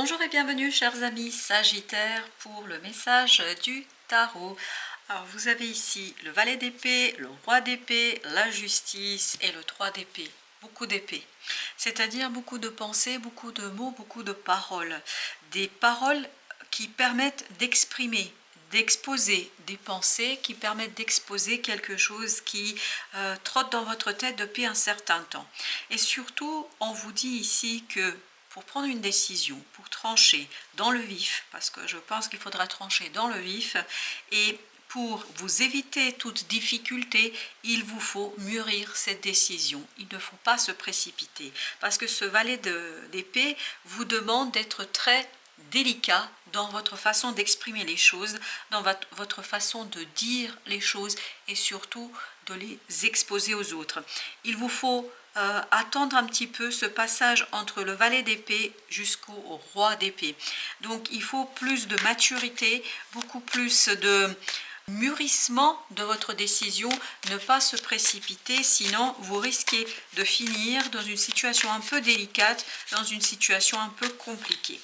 Bonjour et bienvenue chers amis Sagittaires pour le message du tarot. Alors vous avez ici le valet d'épée, le roi d'épée, la justice et le 3 d'épée. Beaucoup d'épées, c'est-à-dire beaucoup de pensées, beaucoup de mots, beaucoup de paroles. Des paroles qui permettent d'exprimer, d'exposer des pensées, qui permettent d'exposer quelque chose qui trotte dans votre tête depuis un certain temps. Et surtout, on vous dit ici que pour prendre une décision, pour trancher dans le vif, parce que je pense qu'il faudra trancher dans le vif, et pour vous éviter toute difficulté, il vous faut mûrir cette décision. Il ne faut pas se précipiter, parce que ce valet d'épée vous demande d'être très délicat dans votre façon d'exprimer les choses, dans votre façon de dire les choses et surtout de les exposer aux autres. Il vous faut attendre un petit peu ce passage entre le valet d'épée jusqu'au roi d'épée. Donc il faut plus de maturité, beaucoup plus de mûrissement de votre décision, ne pas se précipiter, sinon vous risquez de finir dans une situation un peu délicate, dans une situation un peu compliquée.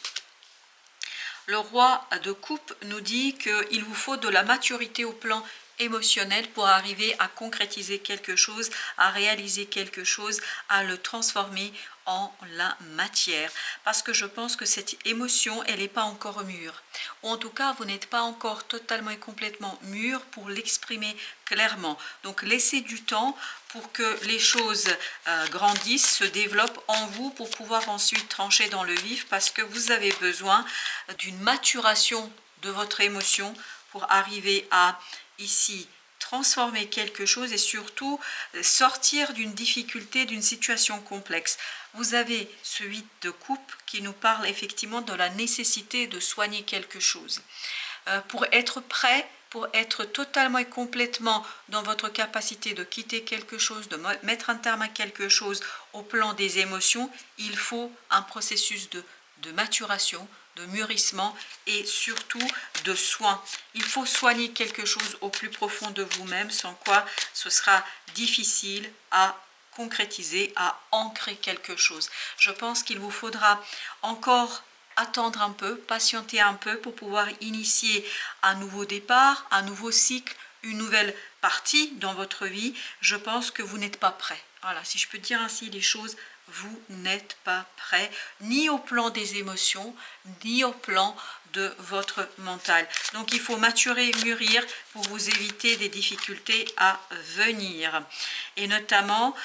Le roi de coupe nous dit qu'il vous faut de la maturité au plan émotionnel pour arriver à concrétiser quelque chose, à réaliser quelque chose, à le transformer en la matière. Parce que je pense que cette émotion, elle n'est pas encore mûre. Ou en tout cas, vous n'êtes pas encore totalement et complètement mûr pour l'exprimer clairement. Donc laissez du temps pour que les choses grandissent, se développent en vous pour pouvoir ensuite trancher dans le vif, parce que vous avez besoin d'une maturation de votre émotion pour arriver à ici transformer quelque chose et surtout sortir d'une difficulté, d'une situation complexe. Vous avez ce 8 de coupe qui nous parle effectivement de la nécessité de soigner quelque chose. Pour être prêt, pour être totalement et complètement dans votre capacité de quitter quelque chose, de mettre un terme à quelque chose au plan des émotions, il faut un processus de maturation, de mûrissement et surtout de soin. Il faut soigner quelque chose au plus profond de vous-même, sans quoi ce sera difficile à concrétiser, à ancrer quelque chose. Je pense qu'il vous faudra encore attendre un peu, patienter un peu pour pouvoir initier un nouveau départ, un nouveau cycle, une nouvelle partie dans votre vie. Je pense que vous n'êtes pas prêt. Voilà, si je peux dire ainsi les choses, vous n'êtes pas prêt, ni au plan des émotions, ni au plan de votre mental. Donc il faut maturer, mûrir pour vous éviter des difficultés à venir. Et notamment,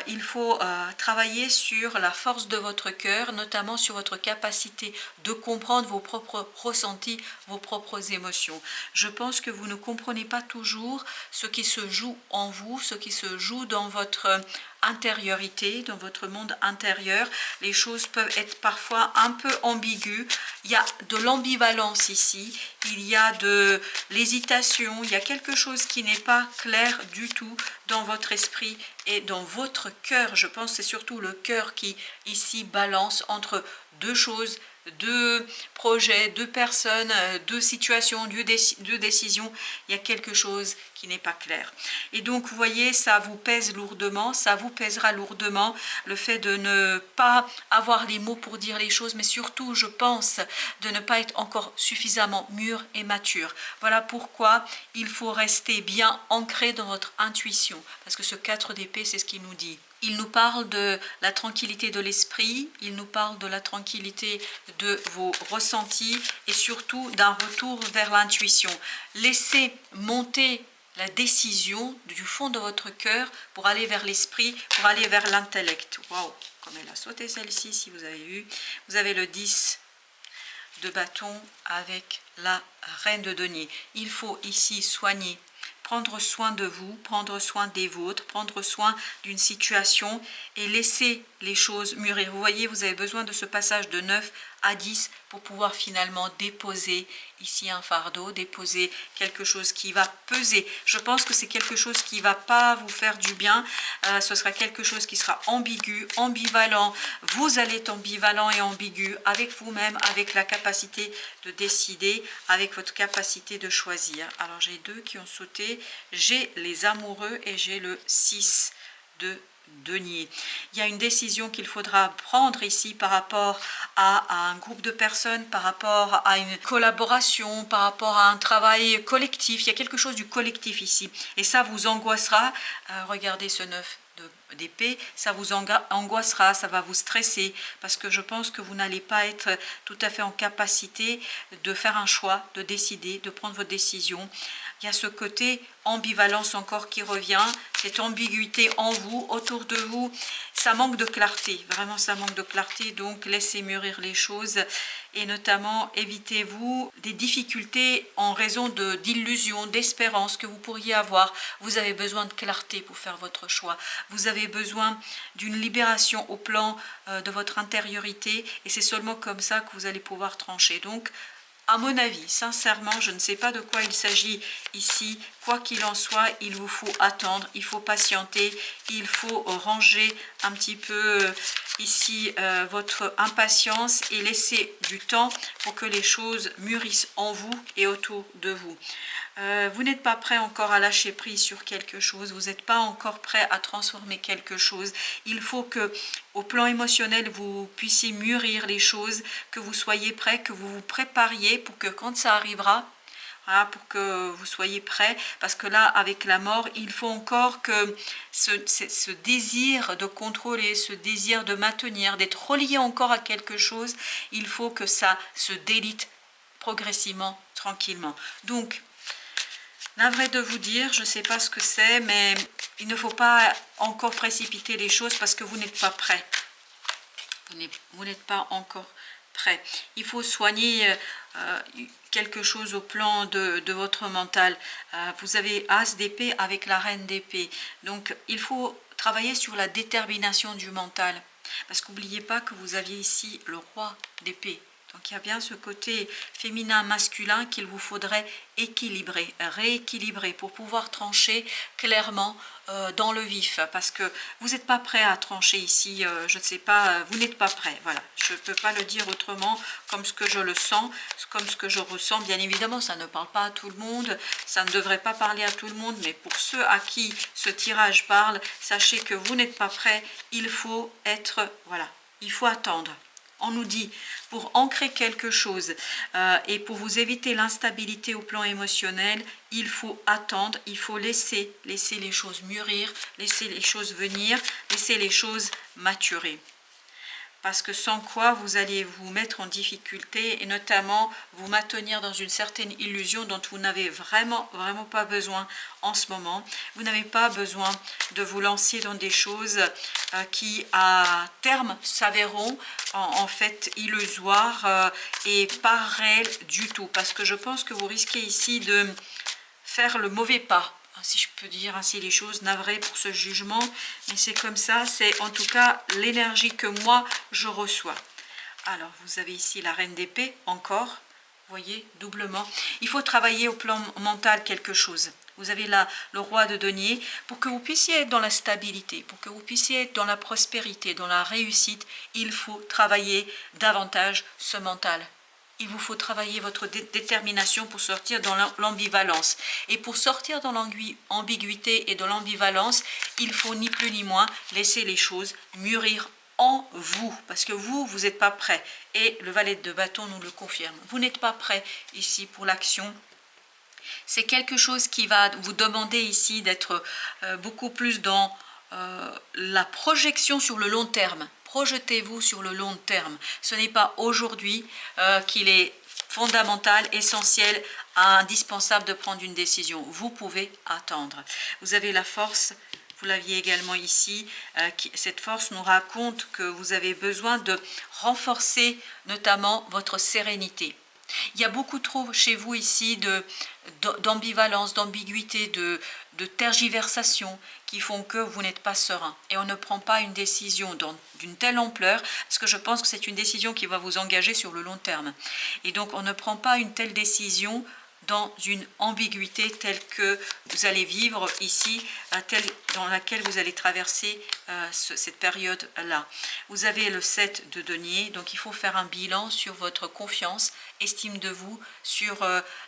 il faut travailler sur la force de votre cœur, notamment sur votre capacité de comprendre vos propres ressentis, vos propres émotions. Je pense que vous ne comprenez pas toujours ce qui se joue en vous, ce qui se joue dans votre intériorité, dans votre monde intérieur. Les choses peuvent être parfois un peu ambiguës. Il y a de l'ambivalence ici, il y a de l'hésitation, il y a quelque chose qui n'est pas clair du tout dans votre esprit et dans votre cœur. Je pense que c'est surtout le cœur qui ici balance entre deux choses, deux projets, deux personnes, deux situations, deux décisions. Il y a quelque chose qui n'est pas clair. Et donc, vous voyez, ça vous pèse lourdement, ça vous pèsera lourdement, le fait de ne pas avoir les mots pour dire les choses, mais surtout, je pense, de ne pas être encore suffisamment mûr et mature. Voilà pourquoi il faut rester bien ancré dans votre intuition, parce que ce 4 d'épée, c'est ce qu'il nous dit. Il nous parle de la tranquillité de l'esprit, il nous parle de la tranquillité de vos ressentis et surtout d'un retour vers l'intuition. Laissez monter la décision du fond de votre cœur pour aller vers l'esprit, pour aller vers l'intellect. Waouh, comme elle a sauté celle-ci, si vous avez vu. Vous avez le 10 de bâton avec la reine de denier. Il faut ici soigner, prendre soin de vous, prendre soin des vôtres, prendre soin d'une situation et laisser les choses mûrir. Vous voyez, vous avez besoin de ce passage de 9 à 10 pour pouvoir finalement déposer ici un fardeau, déposer quelque chose qui va peser. Je pense que c'est quelque chose qui ne va pas vous faire du bien. Ce sera quelque chose qui sera ambigu, ambivalent. Vous allez être ambivalent et ambigu avec vous-même, avec la capacité de décider, avec votre capacité de choisir. Alors j'ai deux qui ont sauté. J'ai les amoureux et j'ai le 6 de denier. Il y a une décision qu'il faudra prendre ici par rapport à un groupe de personnes, par rapport à une collaboration, par rapport à un travail collectif. Il y a quelque chose du collectif ici. Et ça vous angoissera. Regardez ce 9 d'épée, ça vous angoissera, ça va vous stresser, parce que je pense que vous n'allez pas être tout à fait en capacité de faire un choix, de décider, de prendre votre décision. Il y a ce côté ambivalence encore qui revient, cette ambiguïté en vous, autour de vous. Ça manque de clarté, vraiment ça manque de clarté, donc laissez mûrir les choses et notamment évitez-vous des difficultés en raison d'illusions, d'espérances que vous pourriez avoir. Vous avez besoin de clarté pour faire votre choix. Vous avez besoin d'une libération au plan de votre intériorité et c'est seulement comme ça que vous allez pouvoir trancher. Donc, à mon avis, sincèrement, je ne sais pas de quoi il s'agit ici. Quoi qu'il en soit, il vous faut attendre, il faut patienter, il faut ranger un petit peu ici votre impatience et laisser du temps pour que les choses mûrissent en vous et autour de vous. Vous n'êtes pas prêt encore à lâcher prise sur quelque chose, vous n'êtes pas encore prêt à transformer quelque chose. Il faut que, au plan émotionnel, vous puissiez mûrir les choses, que vous soyez prêt, que vous vous prépariez pour que quand ça arrivera, voilà, pour que vous soyez prêt, parce que là, avec la mort, il faut encore que ce désir de contrôler, ce désir de maintenir, d'être relié encore à quelque chose, il faut que ça se délite progressivement, tranquillement. Donc, navré de vous dire, je ne sais pas ce que c'est, mais il ne faut pas encore précipiter les choses parce que vous n'êtes pas prêt. Vous n'êtes pas encore prêt. Il faut soigner quelque chose au plan de votre mental. Vous avez As d'épée avec la Reine d'épée. Donc, il faut travailler sur la détermination du mental. Parce qu'oubliez pas que vous aviez ici le Roi d'épée. Donc il y a bien ce côté féminin-masculin qu'il vous faudrait équilibrer, rééquilibrer pour pouvoir trancher clairement dans le vif. Parce que vous n'êtes pas prêt à trancher ici, je ne sais pas, vous n'êtes pas prêt. Voilà, je ne peux pas le dire autrement, comme ce que je le sens, comme ce que je ressens. Bien évidemment, ça ne parle pas à tout le monde, ça ne devrait pas parler à tout le monde, mais pour ceux à qui ce tirage parle, sachez que vous n'êtes pas prêt, il faut être, voilà, il faut attendre. On nous dit, pour ancrer quelque chose et pour vous éviter l'instabilité au plan émotionnel, il faut attendre, il faut laisser les choses mûrir, laisser les choses venir, laisser les choses maturer. Parce que sans quoi vous allez vous mettre en difficulté et notamment vous maintenir dans une certaine illusion dont vous n'avez vraiment pas besoin en ce moment. Vous n'avez pas besoin de vous lancer dans des choses qui à terme s'avéreront en fait illusoires et pas réelles du tout. Parce que je pense que vous risquez ici de faire le mauvais pas. Si je peux dire ainsi les choses, navré pour ce jugement, mais c'est comme ça, c'est en tout cas l'énergie que moi je reçois. Alors vous avez ici la Reine d'épée, encore, vous voyez, doublement. Il faut travailler au plan mental quelque chose. Vous avez là le Roi de denier, pour que vous puissiez être dans la stabilité, pour que vous puissiez être dans la prospérité, dans la réussite, il faut travailler davantage ce mental. Il vous faut travailler votre détermination pour sortir dans l'ambivalence. Et pour sortir dans l'ambiguïté et dans l'ambivalence, il faut ni plus ni moins laisser les choses mûrir en vous. Parce que vous n'êtes pas prêt. Et le valet de bâton nous le confirme. Vous n'êtes pas prêt ici pour l'action. C'est quelque chose qui va vous demander ici d'être beaucoup plus dans la projection sur le long terme. Projetez-vous sur le long terme. Ce n'est pas aujourd'hui qu'il est fondamental, essentiel, indispensable de prendre une décision. Vous pouvez attendre. Vous avez la force, vous l'aviez également ici. Cette force nous raconte que vous avez besoin de renforcer notamment votre sérénité. Il y a beaucoup trop chez vous ici d'ambivalence, d'ambiguïté, de tergiversation qui font que vous n'êtes pas serein. Et on ne prend pas une décision d'une telle ampleur, parce que je pense que c'est une décision qui va vous engager sur le long terme. Et donc on ne prend pas une telle décision dans une ambiguïté telle que vous allez vivre ici, dans laquelle vous allez traverser cette période-là. Vous avez le 7 de denier, donc il faut faire un bilan sur votre confiance, estime de vous, sur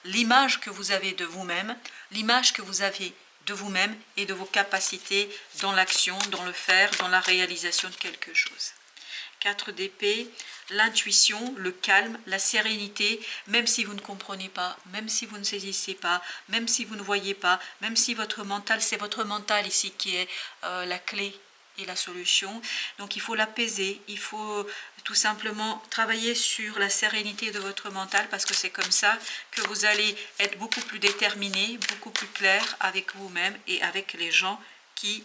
l'image que vous avez de vous-même, l'image que vous avez de vous-même et de vos capacités dans l'action, dans le faire, dans la réalisation de quelque chose. 4 d'épée, l'intuition, le calme, la sérénité, même si vous ne comprenez pas, même si vous ne saisissez pas, même si vous ne voyez pas, même si votre mental, c'est votre mental ici qui est la clé et la solution. Donc il faut l'apaiser, il faut tout simplement travailler sur la sérénité de votre mental, parce que c'est comme ça que vous allez être beaucoup plus déterminé, beaucoup plus clair avec vous-même et avec les gens qui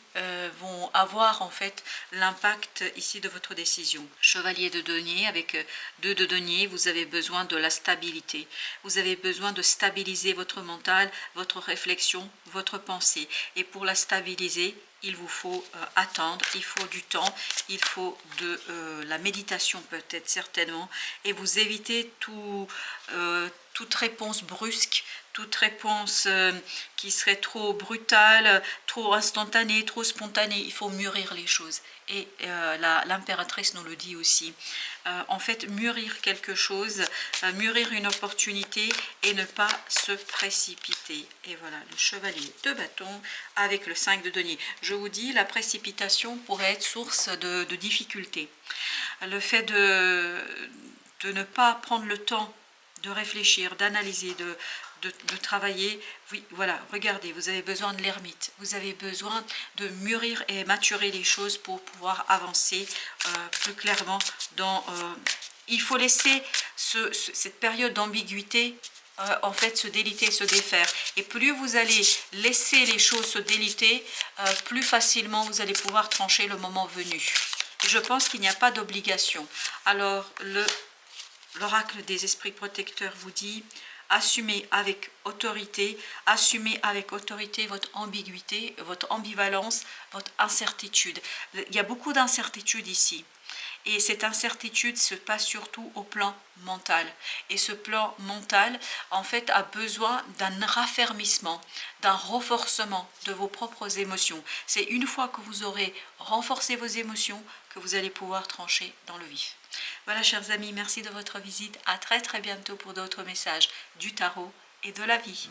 vont avoir en fait l'impact ici de votre décision. Chevalier de denier, avec 2 de denier, vous avez besoin de la stabilité. Vous avez besoin de stabiliser votre mental, votre réflexion, votre pensée. Et pour la stabiliser, il vous faut attendre, il faut du temps, il faut de la méditation peut-être certainement, et vous évitez toute réponse brusque, toute réponse qui serait trop brutale, trop instantanée, trop spontanée. Il faut mûrir les choses. Et l'impératrice nous le dit aussi. En fait, mûrir quelque chose, mûrir une opportunité et ne pas se précipiter. Et voilà, le chevalier de bâton avec le 5 de denier. Je vous dis, la précipitation pourrait être source de difficultés. Le fait de ne pas prendre le temps de réfléchir, d'analyser, de travailler. Oui, voilà, regardez, vous avez besoin de l'ermite. Vous avez besoin de mûrir et maturer les choses pour pouvoir avancer plus clairement dans... il faut laisser cette période d'ambiguïté en fait se déliter, se défaire. Et plus vous allez laisser les choses se déliter, plus facilement vous allez pouvoir trancher le moment venu. Je pense qu'il n'y a pas d'obligation. Alors, l'oracle des esprits protecteurs vous dit: assumez avec autorité votre ambiguïté, votre ambivalence, votre incertitude. Il y a beaucoup d'incertitudes ici. Et cette incertitude se passe surtout au plan mental. Et ce plan mental, en fait, a besoin d'un raffermissement, d'un renforcement de vos propres émotions. C'est une fois que vous aurez renforcé vos émotions que vous allez pouvoir trancher dans le vif. Voilà, chers amis, merci de votre visite. À très bientôt pour d'autres messages du tarot et de la vie.